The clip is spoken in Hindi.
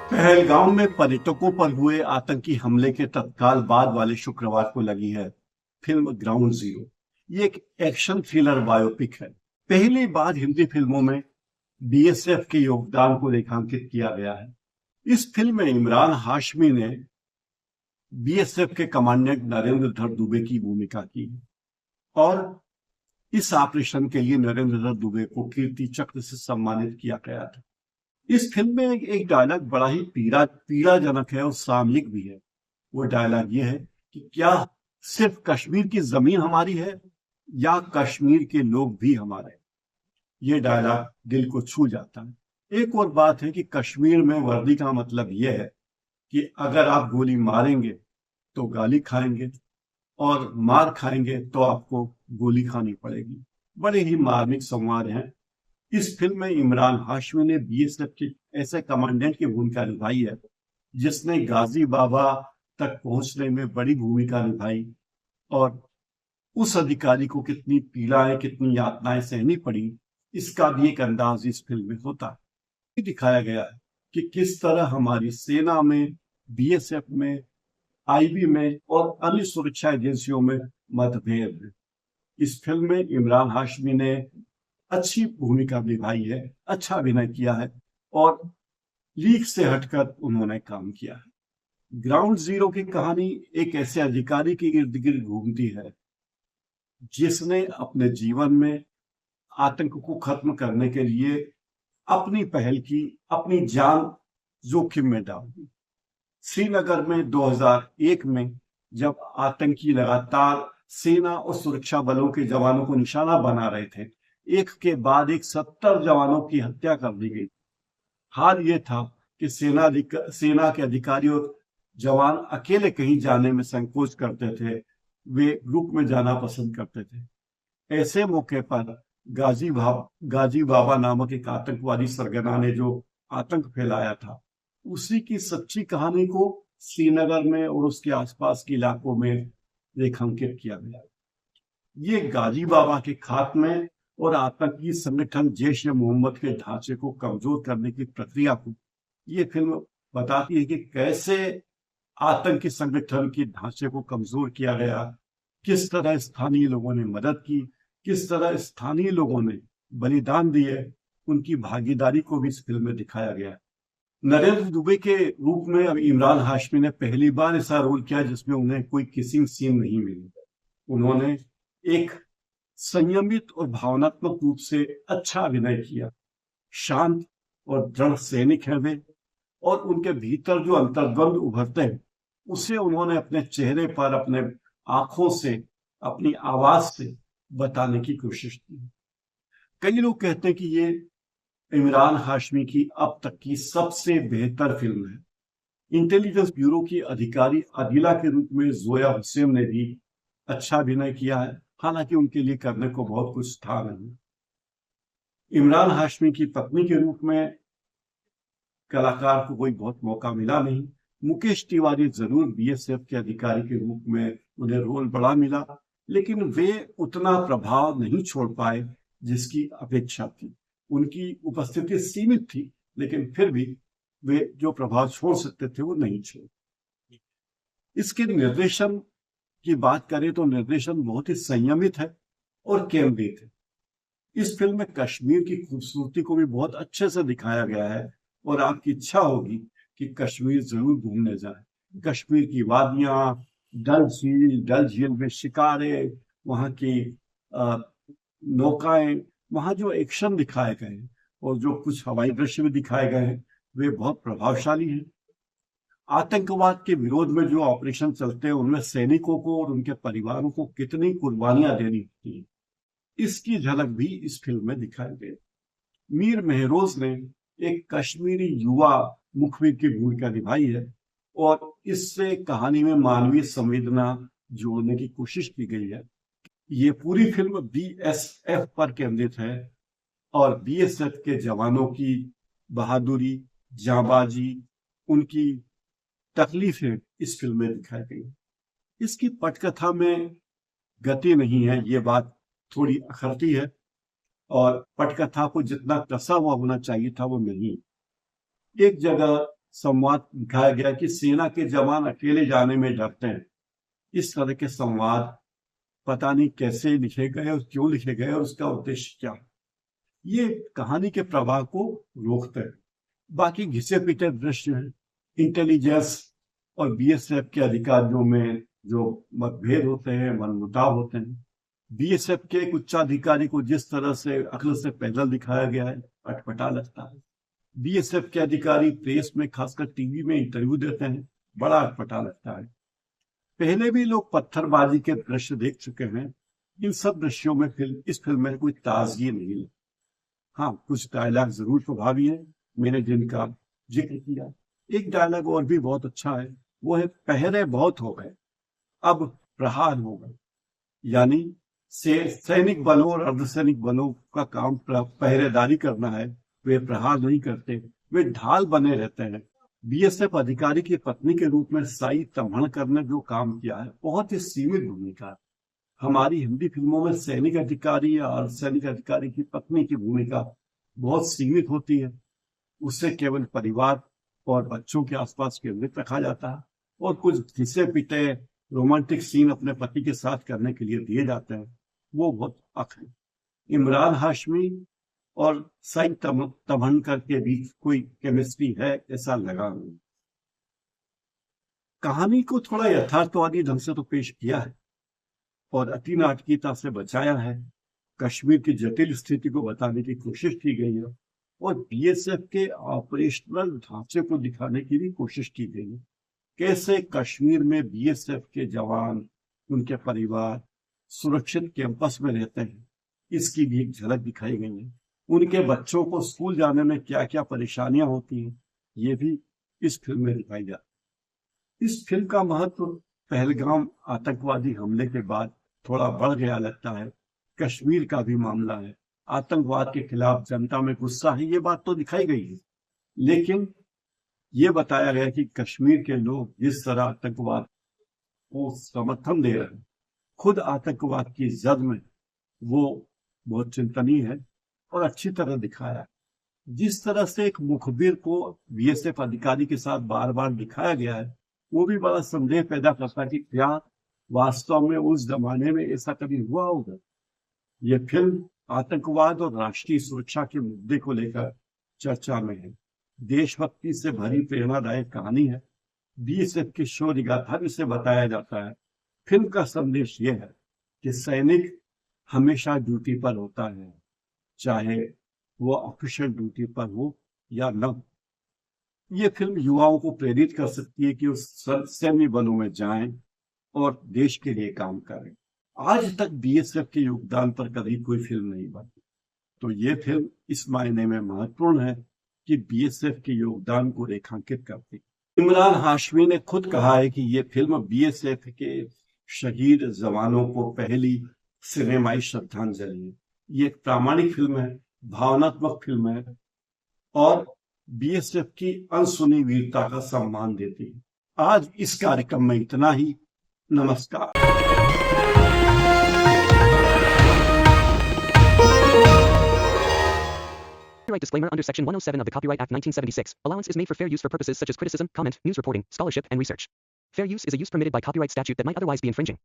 पहलगाम में पर्यटकों पर हुए आतंकी हमले के तत्काल बाद वाले शुक्रवार को लगी है फिल्म ग्राउंड जीरो। ये एक एक्शन थ्रिलर बायोपिक है। पहली बार हिंदी फिल्मों में बीएसएफ के योगदान को रेखांकित किया गया है। इस फिल्म में इमरान हाशमी ने बीएसएफ के कमांडेंट नरेंद्र धर दुबे की भूमिका की और इस ऑपरेशन के लिए नरेंद्र धर दुबे को कीर्ति चक्र से सम्मानित किया गया था। इस फिल्म में एक डायलॉग बड़ा ही पीड़ाजनक है और सामयिक भी है। वो डायलॉग ये है कि क्या सिर्फ कश्मीर की जमीन हमारी है या कश्मीर के लोग भी हमारे हैं। ये डायलॉग दिल को छू जाता है। एक और बात है कि कश्मीर में वर्दी का मतलब यह है कि अगर आप गोली मारेंगे तो गाली खाएंगे और मार खाएंगे तो आपको गोली खानी पड़ेगी। बड़े ही मार्मिक संवाद हैं। इस फिल्म में इमरान हाशमी ने बीएसएफ के ऐसे कमांडेंट की भूमिका निभाई है जिसने गाजी बाबा तक पहुंचने में बड़ी भूमिका निभाई और उस अधिकारी को कितनी पीड़ाएं कितनी यातनाएं सहनी पड़ी, इसका भी एक अंदाज इस फिल्म में होता है। दिखाया गया है कि किस तरह हमारी सेना में, बीएसएफ में, आईबी में और अन्य सुरक्षा एजेंसियों में मतभेद है। इस फिल्म में इमरान हाशमी ने अच्छी भूमिका निभाई है, अच्छा अभिनय किया है और लीक से हटकर उन्होंने काम किया है। ग्राउंड जीरो की कहानी एक ऐसे अधिकारी के इर्द गिर्द घूमती है जिसने अपने जीवन में आतंक को खत्म करने के लिए अपनी पहल की, अपनी जान जोखिम में डाल दी। श्रीनगर में 2001 में जब आतंकी लगातार सेना और सुरक्षा बलों के जवानों को निशाना बना रहे थे, एक के बाद एक 70 जवानों की हत्या कर दी गई। हाल ये था कि सेना के अधिकारी और जवान अकेले कहीं जाने में संकोच करते थे, वे ग्रुप में जाना पसंद करते थे। ऐसे मौके पर गाजी बाबा नामक एक आतंकवादी सरगना ने जो आतंक फैलाया था, उसी की सच्ची कहानी को श्रीनगर में और उसके आसपास के इलाकों में रेखांकित किया गया। ये गाजी बाबा के खात्मे और आतंकी संगठन जैश ए मोहम्मद के ढांचे को कमजोर करने की प्रक्रिया को ये फिल्म बताती है कि कैसे आतंकी संगठन के ढांचे को कमजोर किया गया, किस तरह स्थानीय लोगों ने मदद की, किस तरह स्थानीय लोगों ने बलिदान दिए, उनकी भागीदारी को भी इस फिल्म में दिखाया गया। नरेंद्र दुबे के रूप में अब इमरान हाशमी ने पहली बार ऐसा रोल किया जिसमें उन्हें कोई किसिंग सीन नहीं मिली। उन्होंने एक संयमित और भावनात्मक रूप से अच्छा अभिनय किया। शांत और दृढ़ सैनिक हैं वे, और उनके भीतर जो अंतर्द्वंद उभरते हैं उसे उन्होंने अपने चेहरे पर, अपने आंखों से, अपनी आवाज से बताने की कोशिश की। कई लोग कहते हैं कि ये इमरान हाशमी की अब तक की सबसे बेहतर फिल्म है। इंटेलिजेंस ब्यूरो की अधिकारी अदिला के रूप में जोया हुसैन ने भी अच्छा अभिनय किया है, हालांकि उनके लिए करने को बहुत कुछ था नहीं। इमरान हाशमी की पत्नी के रूप में कलाकार को कोई बहुत मौका मिला नहीं। मुकेश तिवारी जरूर बीएसएफ के अधिकारी के रूप में उन्हें रोल बड़ा मिला, लेकिन वे उतना प्रभाव नहीं छोड़ पाए जिसकी अपेक्षा थी। उनकी उपस्थिति सीमित थी, लेकिन फिर भी वे जो प्रभाव छोड़ सकते थे वो नहीं छोड़े। इसके निर्देशन की बात करें तो निर्देशन बहुत ही संयमित है और केंद्रित है। इस फिल्म में कश्मीर की खूबसूरती को भी बहुत अच्छे से दिखाया गया है और आपकी इच्छा होगी कि कश्मीर जरूर घूमने जाए। कश्मीर की वादियां, डल झील में शिकारे, वहाँ की नौकाएं, वहाँ जो एक्शन दिखाए गए हैं और जो कुछ हवाई दृश्य भी दिखाए गए हैं वे बहुत प्रभावशाली हैं। आतंकवाद के विरोध में जो ऑपरेशन चलते हैं उनमें सैनिकों को और उनके परिवारों को कितनी कुर्बानियां देनी होती है, इसकी झलक भी इस फिल्म में दिखाई गई। मीर मेहरोज ने एक कश्मीरी युवा मुखबिर की भूमिका निभाई है और इससे कहानी में मानवीय संवेदना जोड़ने की कोशिश की गई है। ये पूरी फिल्म बीएसएफ पर केंद्रित है और बीएसएफ के जवानों की बहादुरी, जांबाजी, उनकी तकलीफें इस फिल्म में दिखाई गई। इसकी पटकथा में गति नहीं है, ये बात थोड़ी अखरती है और पटकथा को जितना कसा हुआ होना चाहिए था वो नहीं। एक जगह संवाद दिखाया गया कि सेना के जवान अकेले जाने में डरते हैं। इस तरह के संवाद पता नहीं कैसे लिखे गए और क्यों लिखे गए और उसका उद्देश्य क्या, ये कहानी के प्रवाह को रोकते हैं। बाकी घिसे पिटे दृश्य हैं, इंटेलिजेंस और बीएसएफ के अधिकारियों में जो मतभेद होते हैं, मनमुटाव होते हैं। बीएसएफ के एक उच्चाधिकारी को जिस तरह से अक्ल से पैदल दिखाया गया है, अटपटा लगता है। बीएसएफ के अधिकारी प्रेस में, खासकर टीवी में इंटरव्यू देते हैं, बड़ा अटपटा लगता है। पहले भी लोग पत्थरबाजी के दृश्य देख चुके हैं। इन सब दृश्यों में इस फिल्म में कोई ताजगी नहीं है। हाँ, कुछ डायलॉग जरूर प्रभावी है, मैंने जिनका जिक्र किया। एक डायलॉग और भी बहुत अच्छा है, वो है पहरे बहुत हो गए, अब प्रहार होगा। यानी सैनिक बलों और अर्धसैनिक बलों का काम पहरेदारी करना है, वे प्रहार नहीं करते, वे ढाल बने रहते हैं। बीएसएफ अधिकारी की पत्नी के रूप में साई तम्हणकर ने जो काम किया है, बहुत ही सीमित भूमिका है। हमारी हिंदी फिल्मों में सैनिक अधिकारी या अर्धसैनिक अधिकारी की पत्नी की भूमिका बहुत सीमित होती है। उससे केवल परिवार और बच्चों के आसपास केंद्रित रखा जाता है और कुछ घिसे पिटे रोमांटिक सीन अपने पति के साथ करने के लिए दिए जाते हैं, वो बहुत अख है। इमरान हाशमी और साई तम्हणकर के बीच कोई केमिस्ट्री है ऐसा लगा नहीं। कहानी को थोड़ा यथार्थवादी ढंग से तो पेश किया है और अति नाटकीयता से बचाया है। कश्मीर की जटिल स्थिति को बताने की कोशिश की गई है और बीएसएफ के ऑपरेशनल ढांचे को दिखाने की भी कोशिश की गई है। कैसे कश्मीर में बीएसएफ के जवान, उनके परिवार सुरक्षित कैंपस में रहते हैं, इसकी भी एक झलक दिखाई गई है। उनके बच्चों को स्कूल जाने में क्या क्या परेशानियां होती हैं, ये भी इस फिल्म में दिखाई जाती है। इस फिल्म का महत्व पहलगाम आतंकवादी हमले के बाद थोड़ा बढ़ गया लगता है। कश्मीर का भी मामला है, आतंकवाद के खिलाफ जनता में गुस्सा है, ये बात तो दिखाई गई है। लेकिन ये बताया गया कि कश्मीर के लोग जिस तरह आतंकवाद को समर्थन दे रहे हैं, खुद आतंकवाद की जद में, वो बहुत चिंतनीय है और अच्छी तरह दिखाया है। जिस तरह से एक मुखबिर को बीएसएफ अधिकारी के साथ बार बार दिखाया गया है, वो भी बड़ा संदेह पैदा करता है कि क्या वास्तव में उस जमाने में ऐसा कभी हुआ होगा। ये फिल्म आतंकवाद और राष्ट्रीय सुरक्षा के मुद्दे को लेकर चर्चा में है। देशभक्ति से भरी प्रेरणादायक कहानी है। बीएसएफ की शौर्य गाथा भी से बताया जाता है। फिल्म का संदेश यह है कि सैनिक हमेशा ड्यूटी पर होता है, चाहे वो ऑफिशियल ड्यूटी पर हो या न हो। ये फिल्म युवाओं को प्रेरित कर सकती है कि उस सैन्य बलों में जाएं और देश के लिए काम करें। आज तक बीएसएफ के योगदान पर कभी कोई फिल्म नहीं बनी, तो ये फिल्म इस मायने में महत्वपूर्ण है कि बीएसएफ के योगदान को रेखांकित करती। इमरान हाशमी ने खुद कहा है कि ये फिल्म बीएसएफ के शहीद जवानों को पहली सिनेमाई श्रद्धांजलि है। ये एक प्रामाणिक फिल्म है, भावनात्मक फिल्म है और बीएसएफ की अनसुनी वीरता का सम्मान देती है। आज इस कार्यक्रम में इतना ही। नमस्कार। Copyright disclaimer under Section 107 of the Copyright Act 1976. Allowance is made for fair use for purposes such as criticism, comment, news reporting, scholarship, and research. Fair use is a use permitted by copyright statute that might otherwise be infringing.